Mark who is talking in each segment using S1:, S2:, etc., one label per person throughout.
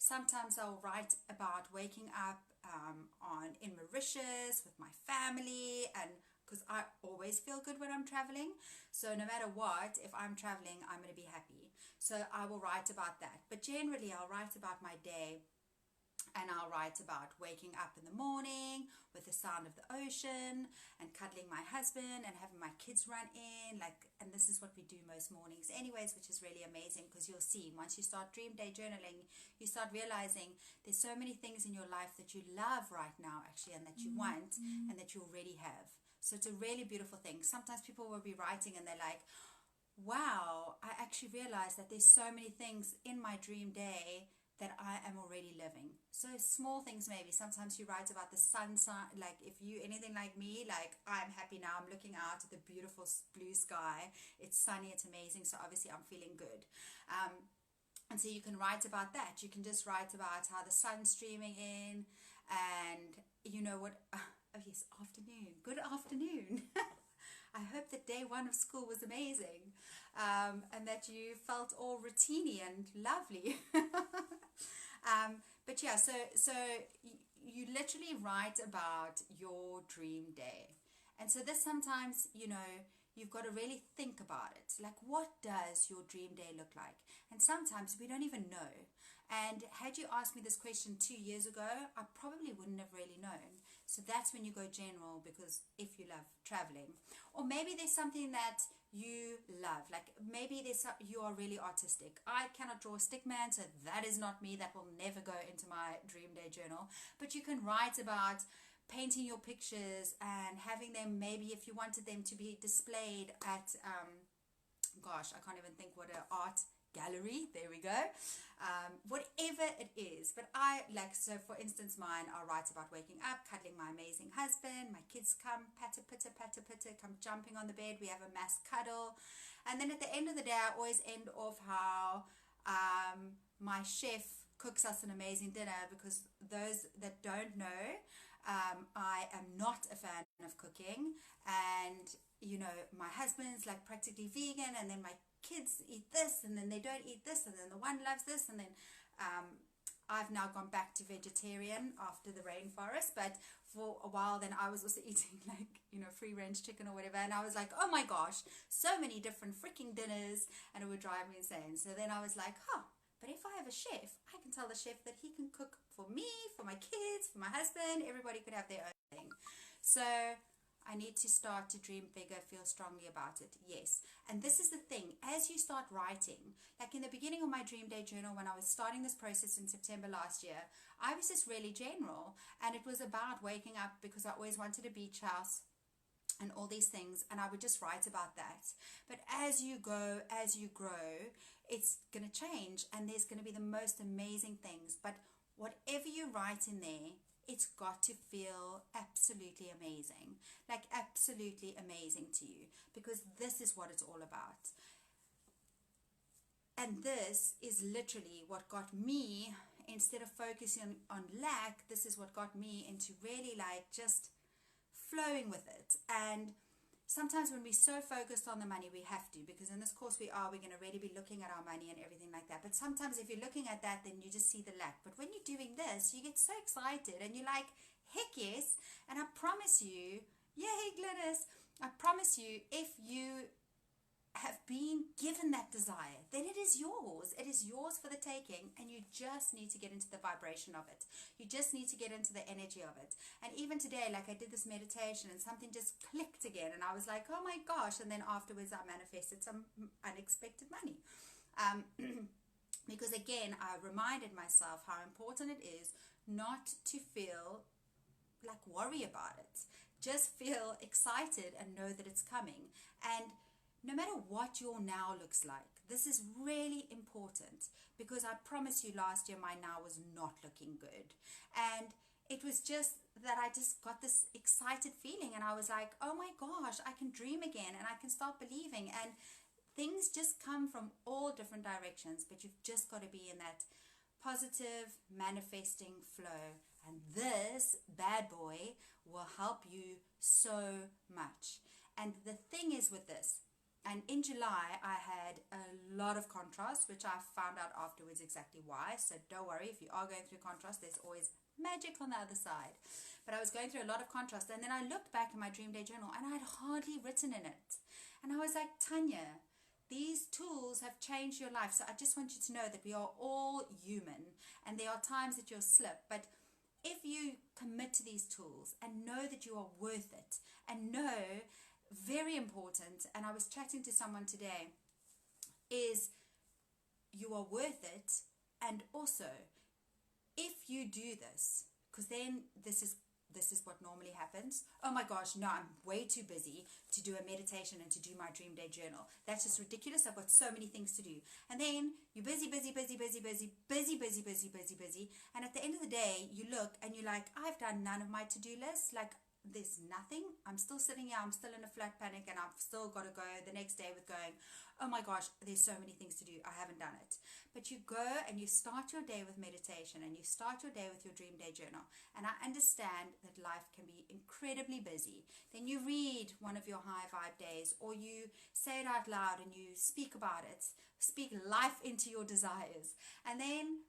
S1: Sometimes I'll write about waking up in Mauritius with my family, and because I always feel good when I'm traveling. So no matter what, if I'm traveling, I'm going to be happy. So I will write about that. But generally, I'll write about my day, and I'll write about waking up in the morning with the sound of the ocean and cuddling my husband and having my kids run in, and this is what we do most mornings anyways, which is really amazing, because you'll see once you start dream day journaling, you start realizing there's so many things in your life that you love right now actually, and that you want and that you already have. So it's a really beautiful thing. Sometimes people will be writing and they're like, wow, I actually realized that there's so many things in my dream day that I am already living. So small things, maybe sometimes you write about the sunshine, like if you anything like me, like I'm happy now, I'm looking out at the beautiful blue sky, it's sunny, it's amazing, so obviously I'm feeling good. And so you can write about that. You can just write about how the sun's streaming in, and you know what, oh yes, afternoon, good afternoon. I hope that day one of school was amazing, and that you felt all routiny and lovely. But yeah, so you literally write about your dream day. And so this sometimes, you've got to really think about it. Like, what does your dream day look like? And sometimes we don't even know. And had you asked me this question 2 years ago, I probably wouldn't have really known. So that's when you go general, because if you love traveling, or maybe there's something that you love, like maybe you are really artistic. I cannot draw a stick man, so that is not me. That will never go into my dream day journal. But you can write about painting your pictures and having them, maybe if you wanted them to be displayed at gosh, I can't even think what, an art gallery, there we go, whatever it is. But I like, so for instance, mine, I'll write about waking up, cuddling my amazing husband, my kids come patter pitter, come jumping on the bed, we have a mass cuddle, and then at the end of the day I always end off how my chef cooks us an amazing dinner, because those that don't know, I am not a fan of cooking, and my husband's like practically vegan, and then my kids eat this, and then they don't eat this, and then the one loves this, and then I've now gone back to vegetarian after the rainforest, but for a while then I was also eating like, free range chicken or whatever, and I was like, oh my gosh, so many different freaking dinners, and it would drive me insane. So then I was like, but if I have a chef, I can tell the chef that he can cook for me, for my kids, for my husband, everybody could have their own thing. So I need to start to dream bigger, feel strongly about it. Yes. And this is the thing, as you start writing, like in the beginning of my dream day journal, when I was starting this process in September last year, I was just really general, and it was about waking up, because I always wanted a beach house and all these things, and I would just write about that. But as you go, as you grow, it's going to change, and there's going to be the most amazing things. But whatever you write in there, it's got to feel absolutely amazing, like absolutely amazing to you, because this is what it's all about. And this is literally what got me, instead of focusing on lack, this is what got me into really like just flowing with it. And sometimes when we're so focused on the money, we have to, because in this course we're going to really be looking at our money and everything like that. But sometimes if you're looking at that, then you just see the lack. But when you're doing this, you get so excited and you're like, heck yes. And I promise you, yay Glynis, I promise you, if you have been given that desire, then it is yours. It is yours for the taking, and you just need to get into the vibration of it. You just need to get into the energy of it. And even today, like I did this meditation and something just clicked again, and I was like, oh my gosh. And then afterwards I manifested some unexpected money. Because again, I reminded myself how important it is not to feel like worry about it. Just feel excited and know that it's coming. And no matter what your now looks like, this is really important, because I promise you last year my now was not looking good. And it was just that I just got this excited feeling, and I was like, oh my gosh, I can dream again, and I can start believing. And things just come from all different directions, but you've just got to be in that positive manifesting flow. And this bad boy will help you so much. And the thing is with this, And in July, I had a lot of contrast, which I found out afterwards exactly why. So don't worry, if you are going through contrast, there's always magic on the other side. But I was going through a lot of contrast. And then I looked back in my Dream Day journal and I had hardly written in it. And I was like, Tanya, these tools have changed your life. So I just want you to know that we are all human and there are times that you'll slip. But if you commit to these tools and know that you are worth it and know, very important, and I was chatting to someone today, is you are worth it. And also, if you do this, because then this is what normally happens. Oh my gosh, no, I'm way too busy to do a meditation and to do my Dream Day journal. That's just ridiculous. I've got so many things to do. And then you're busy. And at the end of the day, you look and you're like, I've done none of my to-do lists. Like, there's nothing. I'm still sitting here. I'm still in a flat panic and I've still got to go the next day with going, oh my gosh, there's so many things to do. I haven't done it. But you go and you start your day with meditation and you start your day with your Dream Day journal. And I understand that life can be incredibly busy. Then you read one of your high vibe days, or you say it out loud and you speak about it. Speak life into your desires. And then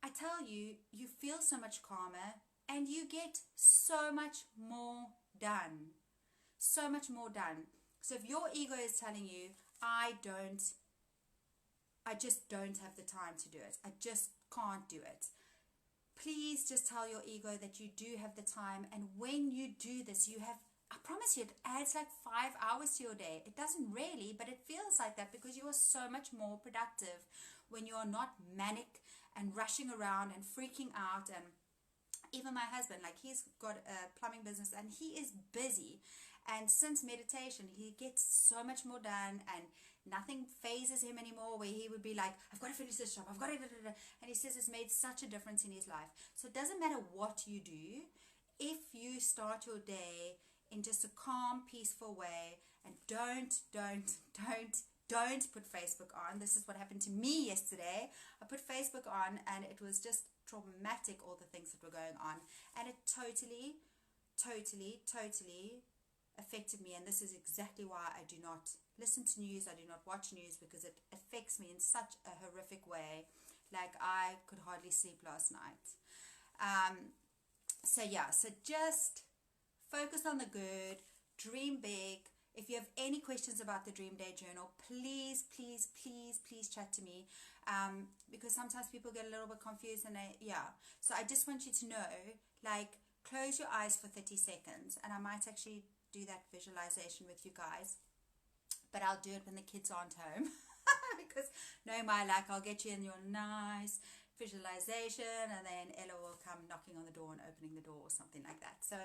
S1: I tell you, you feel so much calmer and you get so much more done. So much more done. So if your ego is telling you, I just don't have the time to do it, I just can't do it, please just tell your ego that you do have the time. And when you do this, you have, I promise you, it adds like 5 hours to your day. It doesn't really, but it feels like that because you are so much more productive when you are not manic and rushing around and freaking out. And even my husband, like, he's got a plumbing business and he is busy. And since meditation, he gets so much more done and nothing phases him anymore, where he would be like, I've got to finish this job, I've got to, and he says it's made such a difference in his life. So it doesn't matter what you do, if you start your day in just a calm, peaceful way, and don't put Facebook on. This is what happened to me yesterday. I put Facebook on and it was just traumatic, all the things that were going on, and it totally affected me. And this is exactly why I do not listen to news, I do not watch news, because it affects me in such a horrific way. Like, I could hardly sleep last night. So just focus on the good, dream big. If you have any questions about the Dream Day journal, please chat to me, because sometimes people get a little bit confused and so I just want you to know, like, close your eyes for 30 seconds, and I might actually do that visualization with you guys, but I'll do it when the kids aren't home because knowing my luck, I'll get you in your nice visualization and then Ella will come knocking on the door and opening the door or something like that. So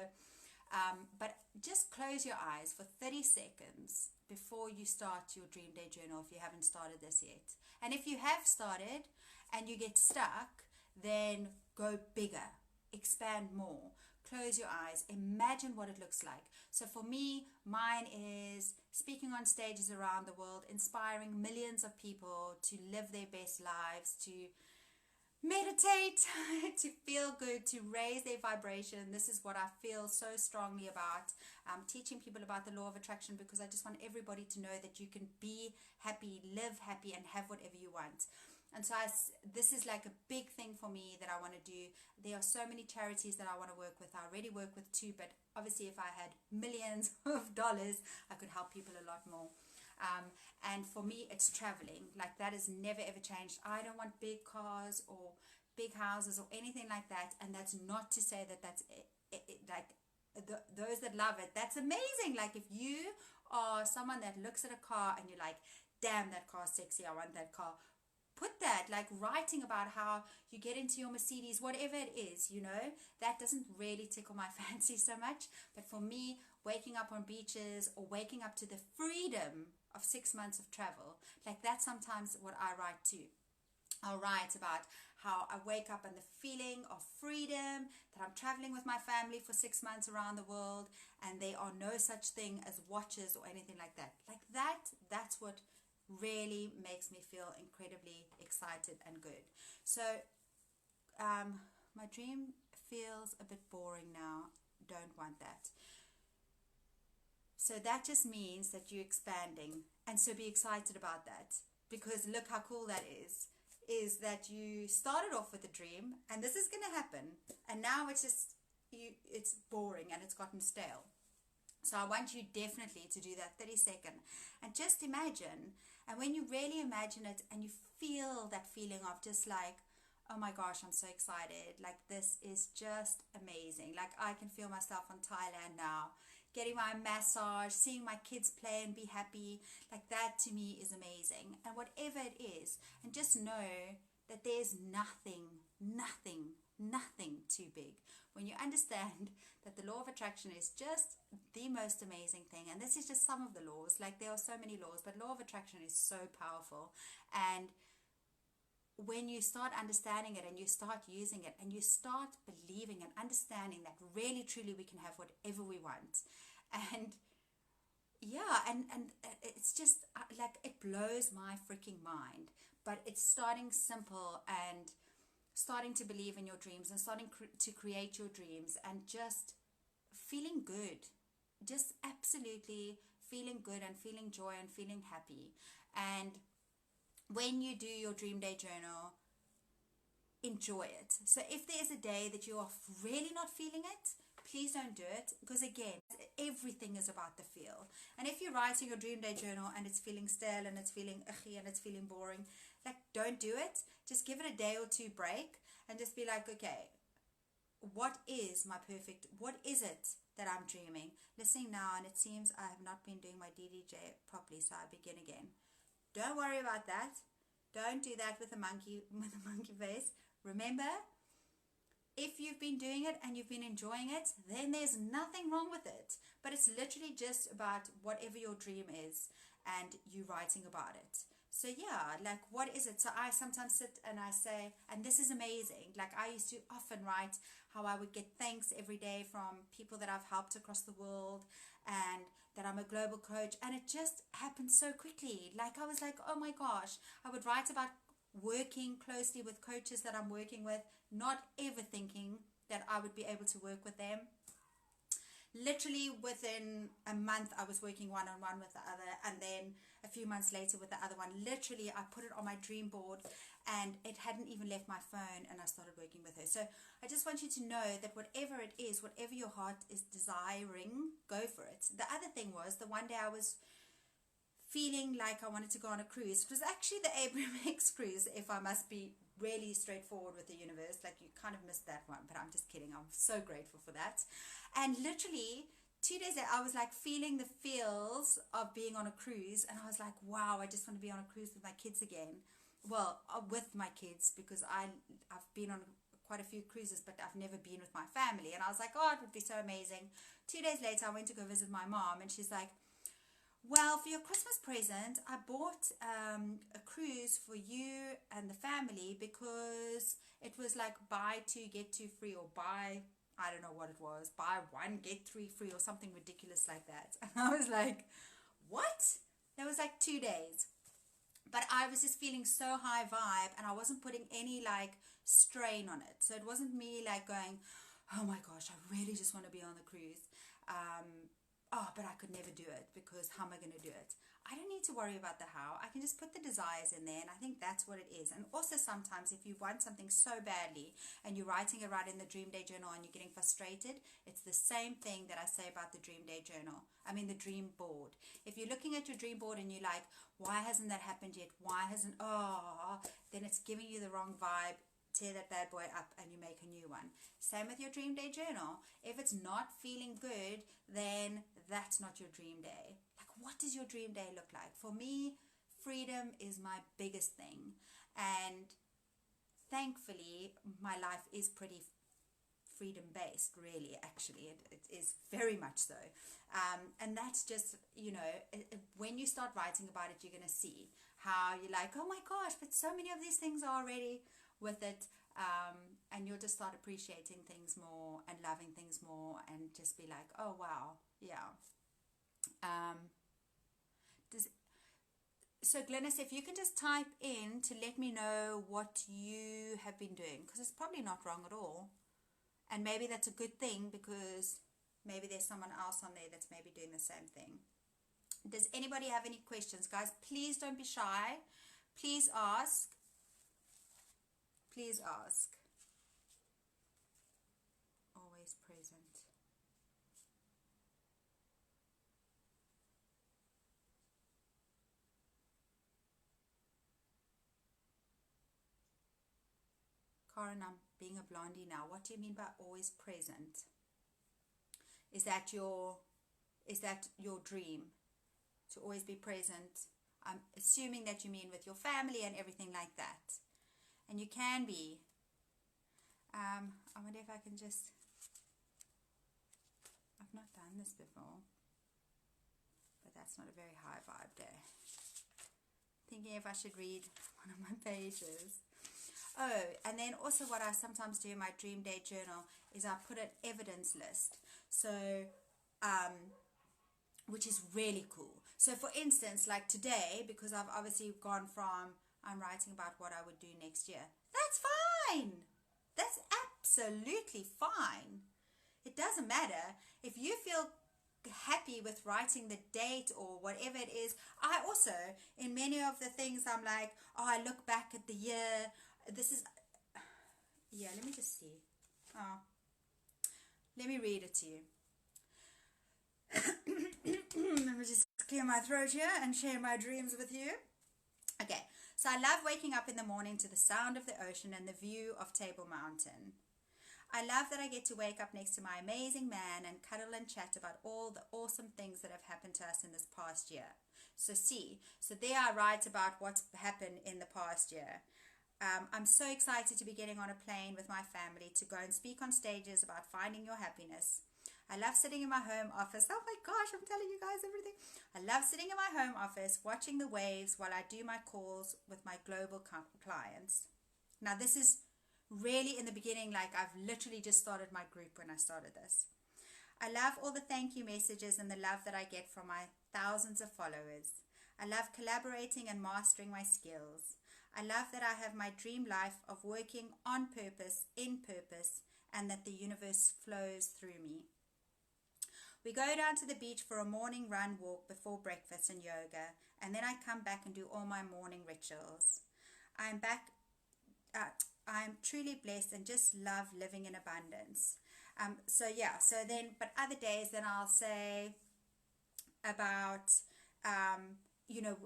S1: but just close your eyes for 30 seconds before you start your Dream Day journal, if you haven't started this yet. And if you have started and you get stuck, then go bigger, expand more. Close your eyes, imagine what it looks like. So for me, mine is speaking on stages around the world, inspiring millions of people to live their best lives, to meditate, to feel good, to raise their vibration. This is what I feel so strongly about. Teaching people about the law of attraction, because I just want everybody to know that you can be happy, live happy, and have whatever you want. And so this is like a big thing for me that I want to do. There are so many charities that I want to work with. I already work with 2, but obviously if I had millions of dollars, I could help people a lot more. And for me, it's traveling. Like, that has never ever changed. I don't want big cars or big houses or anything like that. And that's not to say that that's like those that love it, that's amazing. Like, if you are someone that looks at a car and you're like, damn, that car's sexy, I want that car, put that, like, writing about how you get into your Mercedes, whatever it is, that doesn't really tickle my fancy so much. But for me, waking up on beaches or waking up to the freedom of 6 months of travel, like, that's sometimes what I write too. I'll write about how I wake up and the feeling of freedom, that I'm traveling with my family for 6 months around the world, and there are no such thing as watches or anything like that. Like, that's what really makes me feel incredibly excited and good. So my dream feels a bit boring now. Don't want that. So that just means that you're expanding. And so be excited about that, because look how cool that is that you started off with a dream and this is going to happen. And now it's just, it's boring and it's gotten stale. So I want you definitely to do that 30-second and just imagine. And when you really imagine it and you feel that feeling of just like, oh my gosh, I'm so excited. Like this is just amazing. Like I can feel myself on Thailand now, getting my massage, seeing my kids play and be happy. Like that to me is amazing. And whatever it is, and just know that there's nothing too big. When you understand that the law of attraction is just the most amazing thing, and this is just some of the laws, like there are so many laws, but law of attraction is so powerful. And when you start understanding it and you start using it and you start believing and understanding that really truly we can have whatever we want, and yeah, and it's just like it blows my freaking mind. But it's starting simple and starting to believe in your dreams and starting to create your dreams and just feeling good, just absolutely feeling good and feeling joy and feeling happy. And when you do your dream day journal, enjoy it. So if there's a day that you are really not feeling it, please don't do it, because again, everything is about the feel. And if you're writing your dream day journal and it's feeling stale and it's feeling ugly and it's feeling boring, like don't do it. Just give it a day or two break and just be like, okay, what is it that I'm dreaming? Listening now, and it seems I have not been doing my DDJ properly, so I begin again. Don't worry about that. Don't do that with a monkey face. Remember, if you've been doing it and you've been enjoying it, then there's nothing wrong with it. But it's literally just about whatever your dream is and you writing about it. So yeah, like what is it? So I sometimes sit and I say, and this is amazing. Like I used to often write how I would get thanks every day from people that I've helped across the world, and that I'm a global coach. And it just happened so quickly. Like I was like, oh my gosh, I would write about working closely with coaches that I'm working with, not ever thinking that I would be able to work with them. Literally within a month I was working one-on-one with the other, and then a few months later with the other one. Literally I put it on my dream board and it hadn't even left my phone, and I started working with her. So I just want you to know that whatever it is, whatever your heart is desiring, go for it. The other thing was, the one day I was feeling like I wanted to go on a cruise. It was actually the Abraham X cruise, if I must be really straightforward with the universe. Like you kind of missed that one, but I'm just kidding. I'm so grateful for that. And literally 2 days later, I was like feeling the feels of being on a cruise, and I was like, wow, I just want to be on a cruise with my kids again. Well, with my kids, because I've been on quite a few cruises, but I've never been with my family. And I was like, oh, it would be so amazing. 2 days later, I went to go visit my mom, and she's like, well, for your Christmas present, I bought a cruise for you and the family, because it was like buy two, get two free, or buy, I don't know what it was, buy one, get three free, or something ridiculous like that. And I was like, what? That was like 2 days. But I was just feeling so high vibe, and I wasn't putting any like strain on it. So it wasn't me like going, oh my gosh, I really just want to be on the cruise. Oh, but I could never do it, because how am I going to do it? I don't need to worry about the how. I can just put the desires in there, and I think that's what it is. And also sometimes if you want something so badly and you're writing it right in the dream day journal and you're getting frustrated, it's the same thing that I say about the dream day journal. I mean the dream board. If you're looking at your dream board and you're like, why hasn't that happened yet? Why hasn't, then it's giving you the wrong vibe. Tear that bad boy up and you make a new one. Same with your dream day journal. If it's not feeling good, then that's not your dream day. Like, what does your dream day look like? For me, freedom is my biggest thing, and thankfully my life is pretty freedom based, really. Actually, it is very much so. And that's just, when you start writing about it, you're going to see how you're like, oh my gosh, but so many of these things are already with it, and you'll just start appreciating things more and loving things more, and just be like, oh wow, yeah. So Glynis, if you can just type in to let me know what you have been doing, because it's probably not wrong at all, and maybe that's a good thing, because Maybe there's someone else on there that's maybe doing the same thing. Does anybody have any questions? Guys, please don't be shy. Please ask. Please ask. Always present. Karen, I'm being a blondie now. What do you mean by always present? Is that your dream? To always be present? I'm assuming that you mean with your family and everything like that. And you can be. I wonder if I can just... I've not done this before. But that's not a very high vibe day. Thinking if I should read one of my pages. Oh, and then also what I sometimes do in my dream day journal is I put an evidence list. So, which is really cool. So for instance, like today, because I've obviously gone from, I'm writing about what I would do next year. That's fine. That's absolutely fine. It doesn't matter. If you feel happy with writing the date or whatever it is, I also, in many of the things, I'm like, oh, I look back at the year. This is, yeah, let me just see. Oh, let me read it to you. Let me just clear my throat here and share my dreams with you. Okay, so I love waking up in the morning to the sound of the ocean and the view of Table Mountain. I love that I get to wake up next to my amazing man and cuddle and chat about all the awesome things that have happened to us in this past year. So there I write about what's happened in the past year. I'm so excited to be getting on a plane with my family to go and speak on stages about finding your happiness. I love sitting in my home office. Oh my gosh, I'm telling you guys everything. I love sitting in my home office, watching the waves while I do my calls with my global clients. Now this is really in the beginning, like I've literally just started my group when I started this. I love all the thank you messages and the love that I get from my thousands of followers. I love collaborating and mastering my skills. I love that I have my dream life of working on purpose, in purpose, and that the universe flows through me. We go down to the beach for a morning run walk before breakfast and yoga, and then I come back and do all my morning rituals. I'm truly blessed and just love living in abundance. But other days then I'll say about...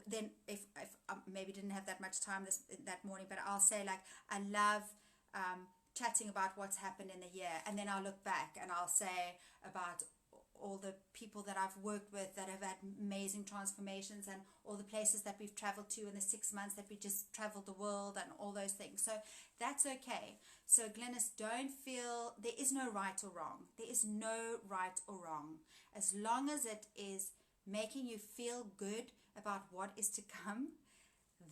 S1: then if I maybe didn't have that much time that morning, but I'll say like, I love chatting about what's happened in the year. And then I'll look back and I'll say about all the people that I've worked with that have had amazing transformations and all the places that we've traveled to in the 6 months that we just traveled the world and all those things. So that's okay. So Glynis, don't feel, there is no right or wrong. There is no right or wrong. As long as it is making you feel good about what is to come,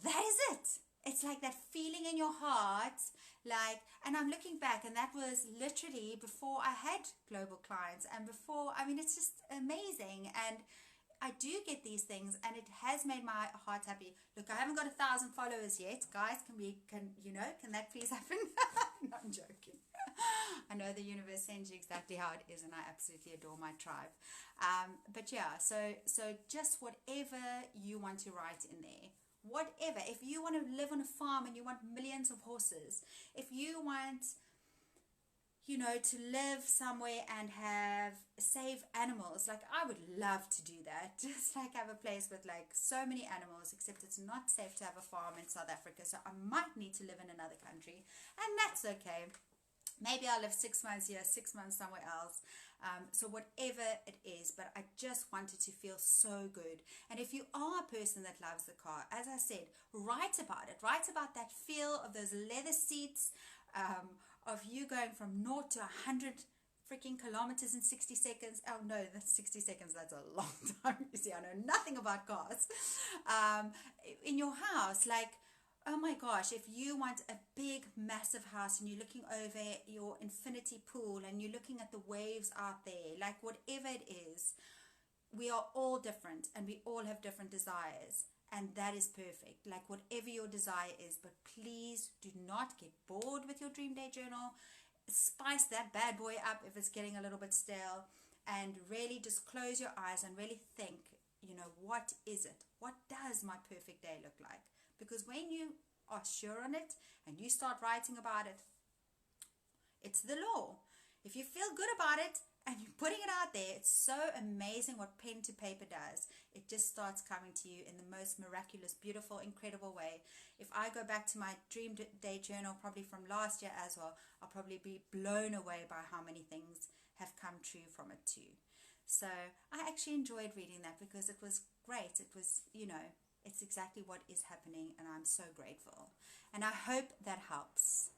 S1: that is it. It's like that feeling in your heart, like, and I'm looking back, and that was literally before I had global clients, and before, I mean, it's just amazing, and I do get these things, and it has made my heart happy. Look, I haven't got 1,000 followers yet, guys. Can that please happen? No, I'm joking. I know the universe sends you exactly how it is, and I absolutely adore my tribe. But yeah, so just whatever you want to write in there. Whatever. If you want to live on a farm and you want millions of horses, if you want, to live somewhere and save animals, like I would love to do that. Just like have a place with like so many animals, except it's not safe to have a farm in South Africa, so I might need to live in another country, and that's okay. Maybe I'll live 6 months here, 6 months somewhere else. So whatever it is, but I just wanted to feel so good. And if you are a person that loves the car, as I said, write about it. Write about that feel of those leather seats, of you going from 0 to 100 freaking kilometers in 60 seconds. Oh no, that's 60 seconds. That's a long time. You see, I know nothing about cars. In your house, like, oh my gosh, if you want a big, massive house and you're looking over your infinity pool and you're looking at the waves out there, like whatever it is, we are all different and we all have different desires. And that is perfect, like whatever your desire is. But please do not get bored with your Dream Day Journal. Spice that bad boy up if it's getting a little bit stale. and really just close your eyes and really think, what is it? What does my perfect day look like? Because when you are sure on it and you start writing about it, it's the law. If you feel good about it and you're putting it out there, it's so amazing what pen to paper does. It just starts coming to you in the most miraculous, beautiful, incredible way. If I go back to my dream day journal, probably from last year as well, I'll probably be blown away by how many things have come true from it too. So I actually enjoyed reading that because it was great. It was, it's exactly what is happening, and I'm so grateful. And I hope that helps.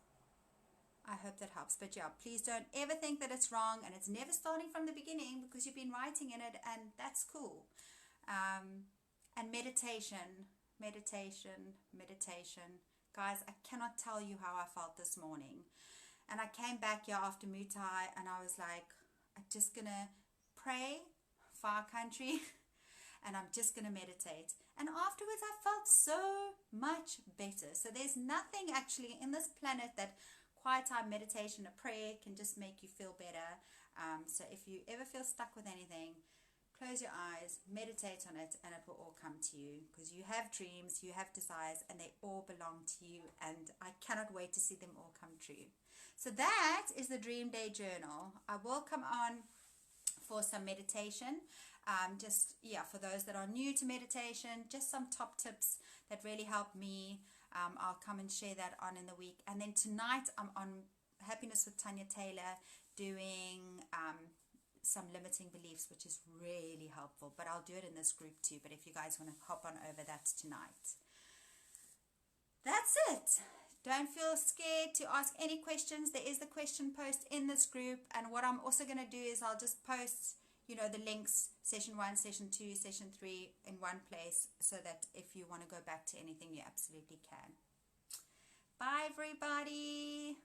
S1: But yeah, please don't ever think that it's wrong, and it's never starting from the beginning, because you've been writing in it, and that's cool. And meditation. Guys, I cannot tell you how I felt this morning. And I came back here after Muay, and I was like, I'm just going to pray for our country and I'm just going to meditate. And afterwards I felt so much better. So there's nothing actually in this planet that quiet time meditation, a prayer can just make you feel better. So if you ever feel stuck with anything, close your eyes, meditate on it, and it will all come to you, because you have dreams, you have desires, and they all belong to you, and I cannot wait to see them all come true. So that is the Dream Day Journal. I will come on for some meditation, for those that are new to meditation, just some top tips that really help me. I'll come and share that on in the week. And then tonight I'm on Happiness with Tanya Taylor, doing some limiting beliefs, which is really helpful, but I'll do it in this group too. But if you guys want to hop on over, that's tonight. That's it. Don't feel scared to ask any questions. There is the question post in this group, and what I'm also going to do is I'll just post the links, session 1, session 2, session 3 in one place, so that if you want to go back to anything, you absolutely can. Bye everybody.